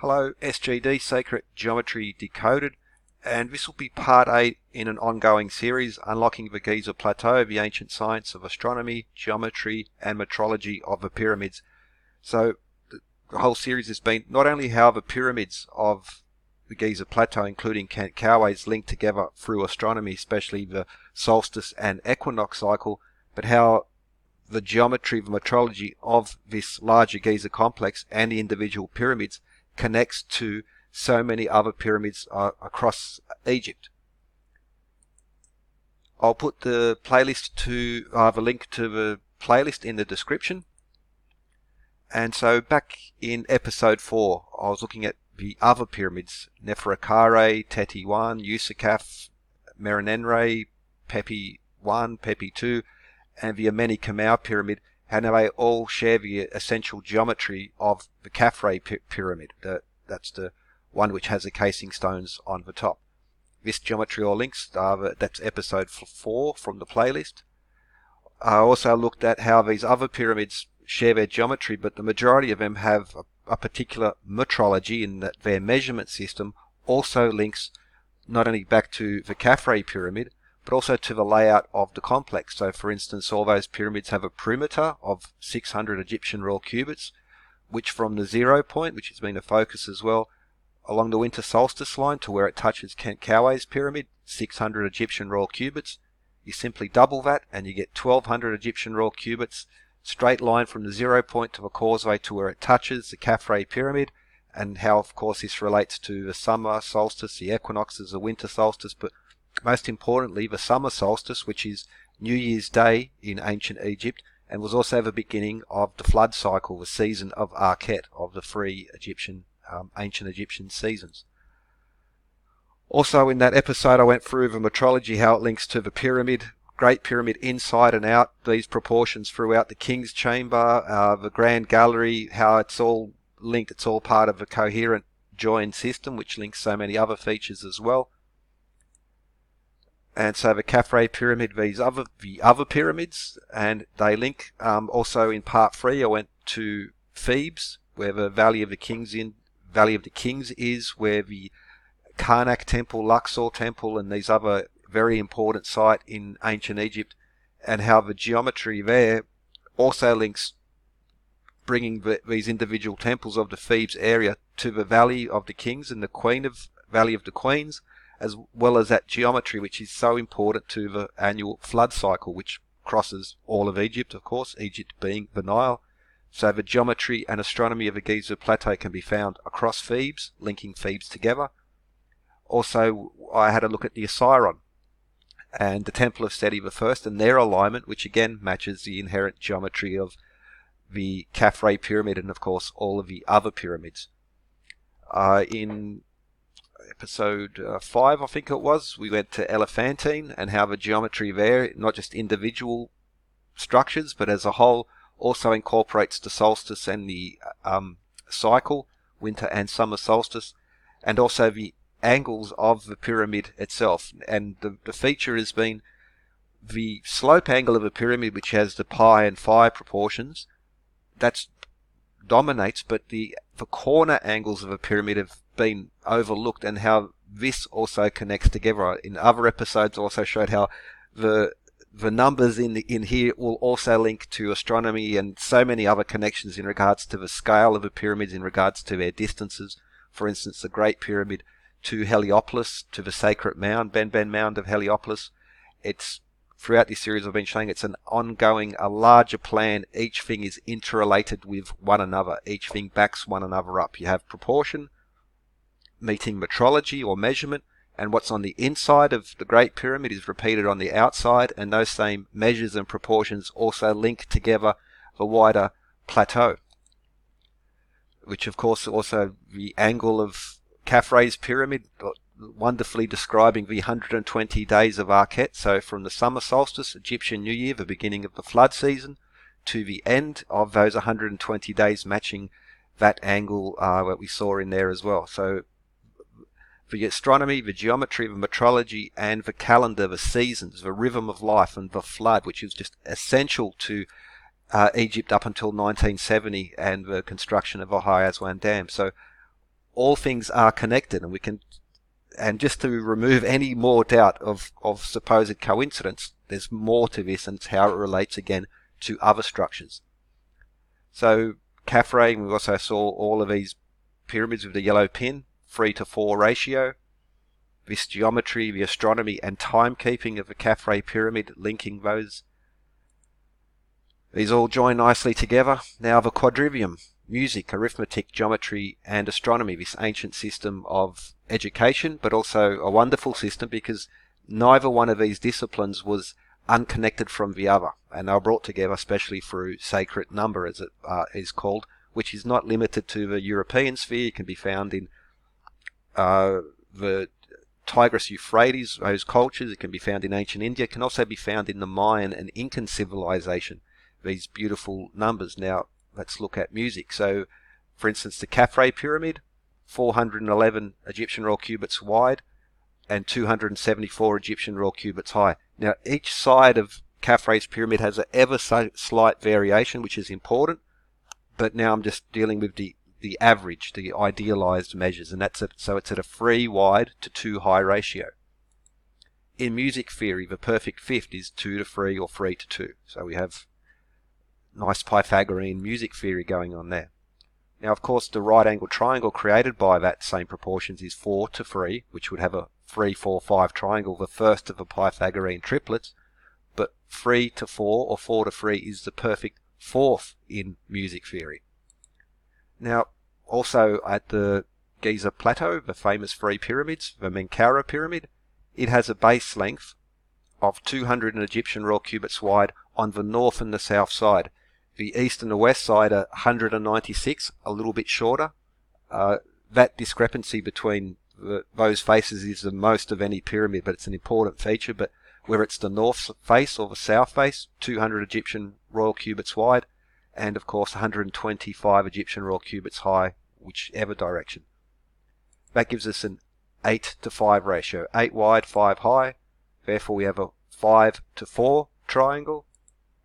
Hello, SGD Sacred Geometry Decoded, and this will be part 8 in an ongoing series, Unlocking the Giza Plateau, the Ancient Science of Astronomy, Geometry and Metrology of the Pyramids. So the whole series has been not only how the pyramids of the Giza Plateau, including Kawais, link together through astronomy, especially the solstice and equinox cycle, but how the geometry, the metrology of this larger Giza complex and the individual pyramids connects to so many other pyramids across Egypt. I'll put the playlist to the link to the playlist in the description. And so back in episode 4, I was looking at the other pyramids: Neferkare, Teti I, Yusakaf, Merenenre, Pepi I, Pepi II, and the Ameni Kamau pyramid, how they all share the essential geometry of the Khafre pyramid. That's the one which has the casing stones on the top. This geometry all links, that's episode 4 from the playlist. I also looked at how these other pyramids share their geometry, but the majority of them have a particular metrology in that their measurement system also links not only back to the Khafre pyramid, but also to the layout of the complex. So for instance, all those pyramids have a perimeter of 600 Egyptian royal cubits, which from the 0 point, which has been a focus as well, along the winter solstice line to where it touches Kawai's pyramid, 600 Egyptian royal cubits. You simply double that and you get 1200 Egyptian royal cubits, straight line from the 0 point to the causeway to where it touches the Khafre pyramid, and how of course this relates to the summer solstice, the equinoxes, the winter solstice, but most importantly the summer solstice, which is New Year's Day in ancient Egypt, and was also the beginning of the flood cycle, the season of Akhet, of the 3 ancient Egyptian seasons. Also in that episode I went through the metrology, how it links to the pyramid, Great Pyramid inside and out, these proportions throughout the King's Chamber, the Grand Gallery, how it's all linked, it's all part of a coherent joined system which links so many other features as well. And so the Khafre pyramid, the other pyramids, and they link. Also in part 3 I went to Thebes, where the Valley of the Kings is, where the Karnak temple, Luxor temple, and these other very important sites in ancient Egypt, and how the geometry there also links, bringing these individual temples of the Thebes area to the Valley of the Kings and the Valley of the Queens, as well as that geometry which is so important to the annual flood cycle, which crosses all of Egypt, of course, Egypt being the Nile. So the geometry and astronomy of the Giza Plateau can be found across Thebes, linking Thebes together. Also, I had a look at the Osiron and the Temple of Seti I and their alignment, which again matches the inherent geometry of the Khafre pyramid and of course all of the other pyramids. In episode 5, I think it was, we went to Elephantine and how the geometry there, not just individual structures, but as a whole, also incorporates the solstice and the cycle, winter and summer solstice, and also the angles of the pyramid itself. And the feature has been the slope angle of a pyramid, which has the pi and phi proportions, that dominates, but the corner angles of a pyramid have been overlooked, and how this also connects together. In other episodes also showed how the numbers in here will also link to astronomy and so many other connections in regards to the scale of the pyramids, in regards to their distances. For instance, the Great Pyramid to Heliopolis, to the sacred mound, Ben Mound of Heliopolis. It's throughout this series I've been showing it's an ongoing, a larger plan. Each thing is interrelated with one another. Each thing backs one another up. You have proportion meeting metrology or measurement, and what's on the inside of the Great Pyramid is repeated on the outside, and those same measures and proportions also link together the wider plateau, which of course also the angle of Khafre's pyramid, wonderfully describing the 120 days of Akhet. So from the summer solstice, Egyptian New Year, the beginning of the flood season, to the end of those 120 days, matching that angle that we saw in there as well. So the astronomy, the geometry, the metrology, and the calendar, the seasons, the rhythm of life, and the flood, which is just essential to Egypt up until 1970 and the construction of the High Aswan Dam. So all things are connected, and we can, and just to remove any more doubt of supposed coincidence, there's more to this, and it's how it relates again to other structures. So Caffrey, we also saw all of these pyramids with the yellow pin, 3:4 ratio. This geometry, the astronomy and timekeeping of the Caffrey pyramid, linking those. These all join nicely together. Now the Quadrivium, music, arithmetic, geometry and astronomy, this ancient system of education, but also a wonderful system because neither one of these disciplines was unconnected from the other, and they were brought together especially through sacred number, as it is called, which is not limited to the European sphere. It can be found in the Tigris-Euphrates, those cultures. It can be found in ancient India. It can also be found in the Mayan and Incan civilization, these beautiful numbers. Now, let's look at music. So, for instance, the Caffrey pyramid, 411 Egyptian royal cubits wide and 274 Egyptian royal cubits high. Now, each side of Caffrey's pyramid has an ever so slight variation, which is important, but now I'm just dealing with the average, the idealized measures, and so it's at a 3 wide to 2 high ratio. In music theory, the perfect fifth is 2:3 or 3:2. So we have nice Pythagorean music theory going on there. Now, of course, the right angle triangle created by that same proportions is 4:3, which would have a 3-4-5 triangle, the first of the Pythagorean triplets, but 3:4 or 4:3 is the perfect fourth in music theory. Now, also at the Giza Plateau, the famous 3 pyramids, the Menkaure pyramid, it has a base length of 200 Egyptian royal cubits wide on the north and the south side. The east and the west side are 196, a little bit shorter. That discrepancy between those faces is the most of any pyramid, but it's an important feature. But where it's the north face or the south face, 200 Egyptian royal cubits wide, and of course 125 Egyptian royal cubits high, whichever direction. That gives us an 8:5 ratio, 8 wide, 5 high. Therefore we have a 5:4 triangle,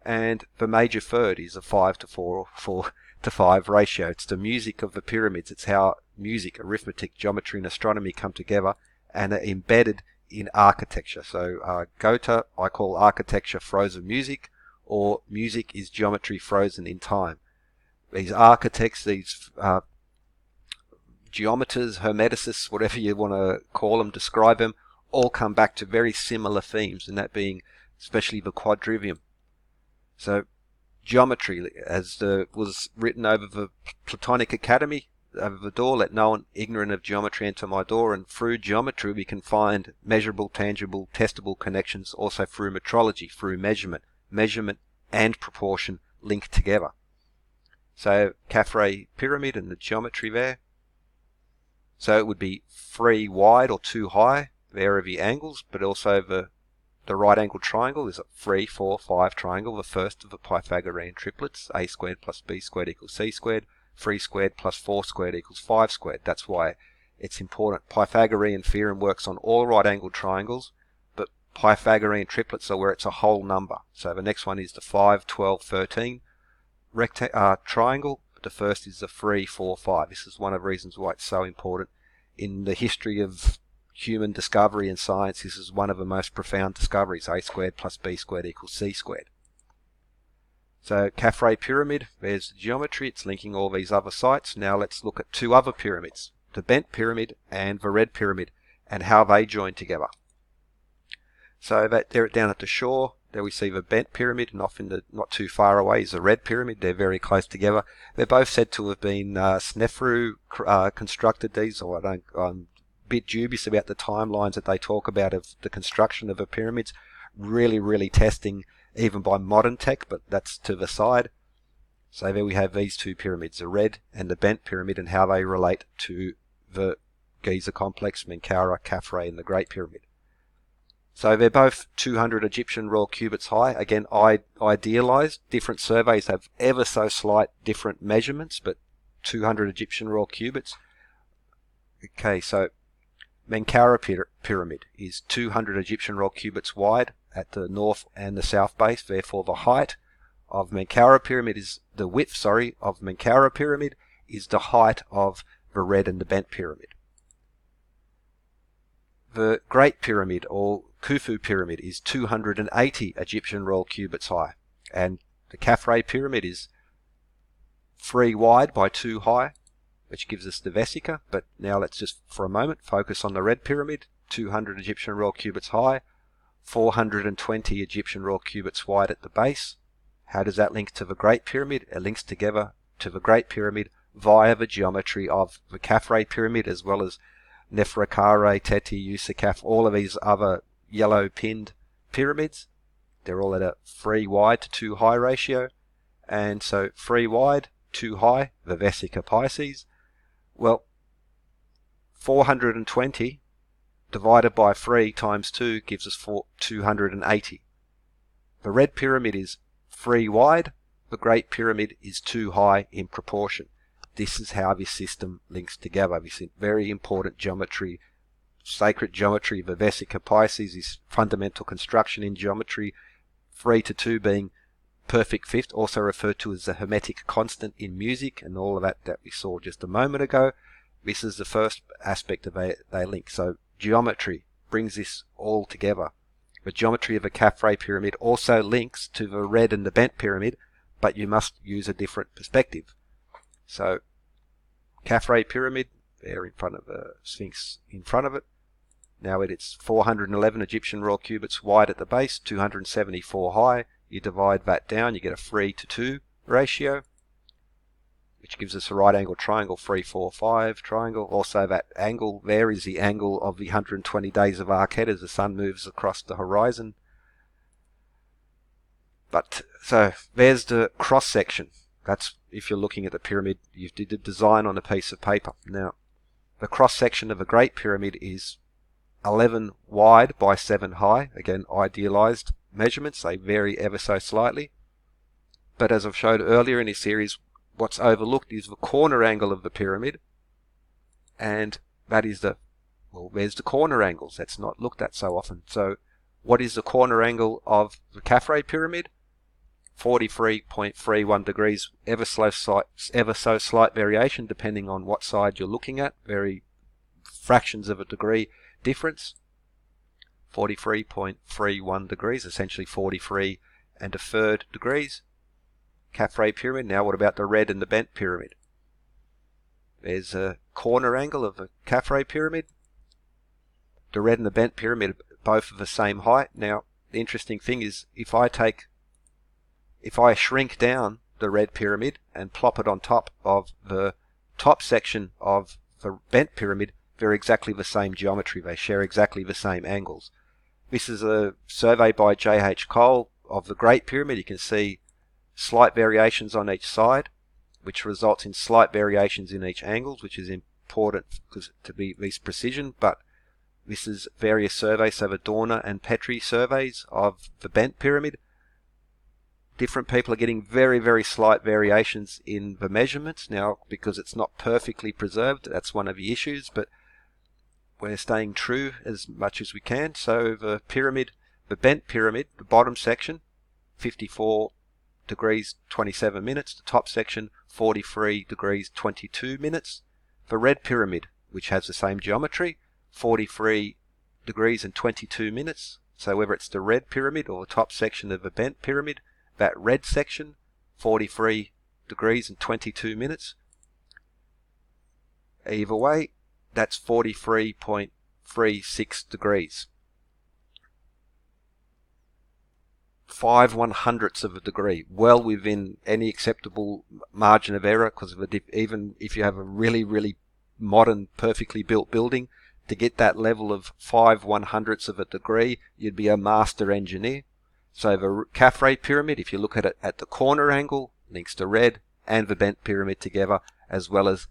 and the major third is a 5:4 or 4:5 ratio. It's the music of the pyramids. It's how music, arithmetic, geometry and astronomy come together and are embedded in architecture. So Goethe, I call architecture frozen music, or music is geometry frozen in time. These architects, these geometers, hermeticists, whatever you want to call them, describe them, all come back to very similar themes, and that being especially the Quadrivium. So geometry, as was written over the Platonic Academy, over the door, let no one ignorant of geometry enter my door, and through geometry we can find measurable, tangible, testable connections, also through metrology, through measurement and proportion linked together. So Caffrey pyramid and the geometry there. So it would be 3 wide or 2 high, there are the angles, but also the right angle triangle is a 3-4-5 triangle, the first of the Pythagorean triplets, a squared plus b squared equals c squared, 3 squared plus 4 squared equals 5 squared. That's why it's important. Pythagorean theorem works on all right angle triangles, but Pythagorean triplets are where it's a whole number. So the next one is the 5, 12, 13 triangle. The first is the 3, 4, 5. This is one of the reasons why it's so important in the history of human discovery and science. This is one of the most profound discoveries. A squared plus b squared equals c squared. So Caffrey pyramid, there's the geometry. It's linking all these other sites. Now let's look at 2 other pyramids, the bent pyramid and the red pyramid, and how they join together. So that there down at the shore, there we see the bent pyramid, and off in the not too far away is the red pyramid. They're very close together. They're both said to have been Snefru constructed these, or I'm a bit dubious about the timelines that they talk about of the construction of the pyramids. Really testing even by modern tech, but that's to the side. So there we have these 2 pyramids, the red and the bent pyramid, and how they relate to the Giza complex, Menkaure, Caffrey and the Great Pyramid. So they're both 200 Egyptian royal cubits high. Again, idealized. Different surveys have ever so slight different measurements, but 200 Egyptian royal cubits. Okay, so Menkaure pyramid is 200 Egyptian royal cubits wide at the north and the south base. Therefore, the height of Menkaure pyramid is the width, of Menkaure pyramid is the height of the red and the bent pyramid. The Great Pyramid, or Khufu Pyramid, is 280 Egyptian royal cubits high, and the Khafre Pyramid is 3 wide by 2 high, which gives us the Vesica. But now let's just for a moment focus on the Red Pyramid, 200 Egyptian royal cubits high, 420 Egyptian royal cubits wide at the base. How does that link to the Great Pyramid? It links together to the Great Pyramid via the geometry of the Khafre Pyramid, as well as Neferkare, Teti, Usakaf, all of these other yellow pinned pyramids. They're all at a 3 wide to 2 high ratio. And so 3 wide, 2 high, the Vesica Pisces. Well, 420 divided by 3 times 2 gives us 280. The Red Pyramid is 3 wide, the Great Pyramid is 2 high in proportion. This is how this system links together. This is very important geometry, sacred geometry. The Vesica Pisces is fundamental construction in geometry, 3 to 2 being perfect fifth, also referred to as the Hermetic constant in music, and all of that we saw just a moment ago. This is the first aspect of they link. So geometry brings this all together. The geometry of a Khafre pyramid also links to the red and the bent pyramid, but you must use a different perspective. So Khafre pyramid, there in front of the Sphinx in front of it. Now it's 411 Egyptian royal cubits wide at the base, 274 high. You divide that down, you get a 3 to 2 ratio, which gives us a right angle triangle, 3, 4, 5 triangle. Also that angle there is the angle of the 120 days of Akhet as the sun moves across the horizon. But so there's the cross section. That's if you're looking at the pyramid, you did the design on a piece of paper. Now the cross section of a Great Pyramid is 11 wide by 7 high. Again, idealized measurements, they vary ever so slightly. But as I've showed earlier in this series, what's overlooked is the corner angle of the pyramid, and that is there's the corner angles. That's not looked at so often. So what is the corner angle of the Khafre pyramid? 43.31 degrees, ever so slight variation depending on what side you're looking at, very fractions of a degree difference. 43.31 degrees, essentially 43 and a third degrees. Khafre pyramid. Now what about the red and the bent pyramid? There's a corner angle of the Khafre pyramid. The red and the bent pyramid are both of the same height. Now the interesting thing is if I shrink down the red pyramid and plop it on top of the top section of the bent pyramid, they're exactly the same geometry. They share exactly the same angles. This is a survey by J.H. Cole of the Great Pyramid. You can see slight variations on each side, which results in slight variations in each angles, which is important to be this precision. But this is various surveys, so the Dorner and Petrie surveys of the bent pyramid. Different people are getting very, very slight variations in the measurements. Now, because it's not perfectly preserved, that's one of the issues, but we're staying true as much as we can. So the pyramid, the bent pyramid, the bottom section, 54 degrees 27 minutes. The top section, 43 degrees 22 minutes. The red pyramid, which has the same geometry, 43 degrees and 22 minutes. So whether it's the red pyramid or the top section of the bent pyramid, that red section, 43 degrees and 22 minutes. Either way, that's 43.36 degrees. 5/100ths of a degree, well within any acceptable margin of error, because even if you have a really, really modern, perfectly built building, to get that level of 5/100ths of a degree, you'd be a master engineer. So the Khafre pyramid, if you look at it at the corner angle, links the red and the bent pyramid together, as well as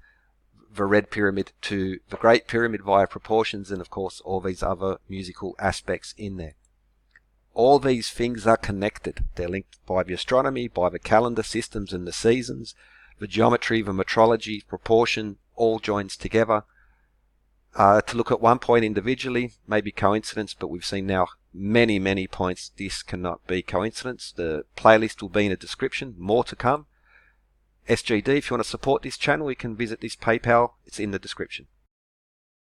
the red pyramid to the Great Pyramid via proportions, and of course all these other musical aspects in there. All these things are connected. They're linked by the astronomy, by the calendar systems and the seasons, the geometry, the metrology, proportion, all joins together. To look at one point individually, maybe coincidence, but we've seen now many, many points this cannot be coincidence. The playlist will be in a description, more to come. SGD. If you want to support this channel, you can visit this PayPal. It's in the description.